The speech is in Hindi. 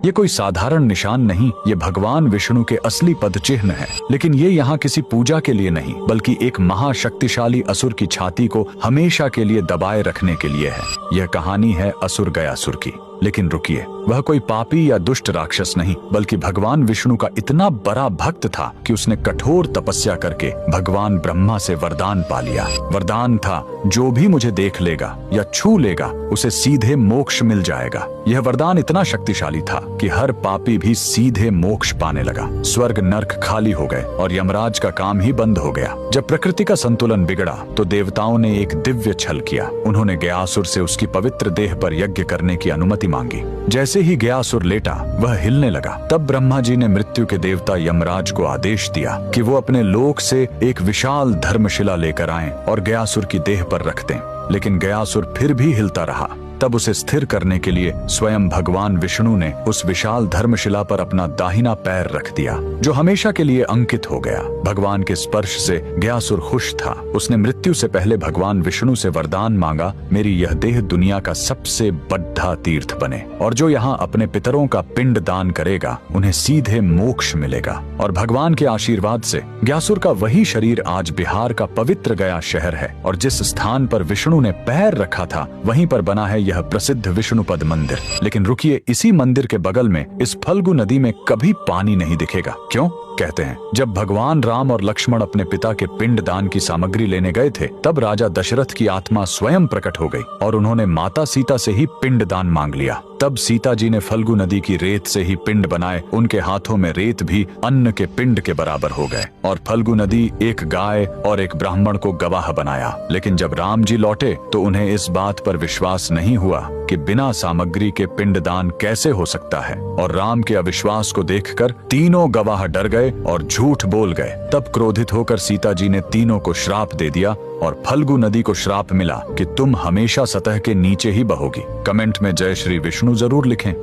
ये कोई साधारण निशान नहीं, ये भगवान विष्णु के असली पद चिन्ह है। लेकिन ये यहाँ किसी पूजा के लिए नहीं, बल्कि एक महाशक्तिशाली असुर की छाती को हमेशा के लिए दबाए रखने के लिए है। यह कहानी है असुर गयासुर की। लेकिन रुकिए, वह कोई पापी या दुष्ट राक्षस नहीं, बल्कि भगवान विष्णु का इतना बड़ा भक्त था कि उसने कठोर तपस्या करके भगवान ब्रह्मा से वरदान पा लिया। वरदान था, जो भी मुझे देख लेगा या छू लेगा उसे सीधे मोक्ष मिल जाएगा। यह वरदान इतना शक्तिशाली था कि हर पापी भी सीधे मोक्ष पाने लगा। स्वर्ग नर्क खाली हो गए और यमराज का काम ही बंद हो गया। जब प्रकृति का संतुलन बिगड़ा तो देवताओं ने एक दिव्य छल किया। उन्होंने गयासुर से उसकी पवित्र देह पर यज्ञ करने की अनुमति मांगी। जैसे ही गयासुर लेटा, वह हिलने लगा। तब ब्रह्मा जी ने मृत्यु के देवता यमराज को आदेश दिया कि वो अपने लोक से एक विशाल धर्मशिला लेकर आएं और गयासुर की देह पर रख दें। लेकिन गयासुर फिर भी हिलता रहा। तब उसे स्थिर करने के लिए स्वयं भगवान विष्णु ने उस विशाल धर्मशिला पर अपना दाहिना पैर रख दिया, जो हमेशा के लिए अंकित हो गया। भगवान के स्पर्श से गयासुर खुश था। उसने मृत्यु से पहले भगवान विष्णु से वरदान मांगा, मेरी यह देह दुनिया का सबसे बड़ा तीर्थ बने और जो यहाँ अपने पितरों का पिंड दान करेगा उन्हें सीधे मोक्ष मिलेगा। और भगवान के आशीर्वाद से गयासुर का वही शरीर आज बिहार का पवित्र गया शहर है। और जिस स्थान पर विष्णु ने पैर रखा था, वहीं पर बना है यह प्रसिद्ध विष्णुपद मंदिर। लेकिन रुकिए, इसी मंदिर के बगल में इस फल्गु नदी में कभी पानी नहीं दिखेगा। क्यों? कहते हैं, जब भगवान राम और लक्ष्मण अपने पिता के पिंड दान की सामग्री लेने गए थे, तब राजा दशरथ की आत्मा स्वयं प्रकट हो गई और उन्होंने माता सीता से ही पिंड दान मांग लिया। तब सीता जी ने फल्गु नदी की रेत से ही पिंड बनाए। उनके हाथों में रेत भी अन्न के पिंड के बराबर हो गए और फल्गु नदी एक गाय और एक ब्राह्मण को गवाह बनाया। लेकिन जब राम जी लौटे तो उन्हें इस बात पर विश्वास नहीं हुआ कि बिना सामग्री के पिंड दान कैसे हो सकता है। और राम के अविश्वास को देखकर तीनों गवाह डर गए और झूठ बोल गए। तब क्रोधित होकर सीता जी ने तीनों को श्राप दे दिया और फल्गु नदी को श्राप मिला कि तुम हमेशा सतह के नीचे ही बहोगी। कमेंट में जय श्री विष्णु जरूर लिखें।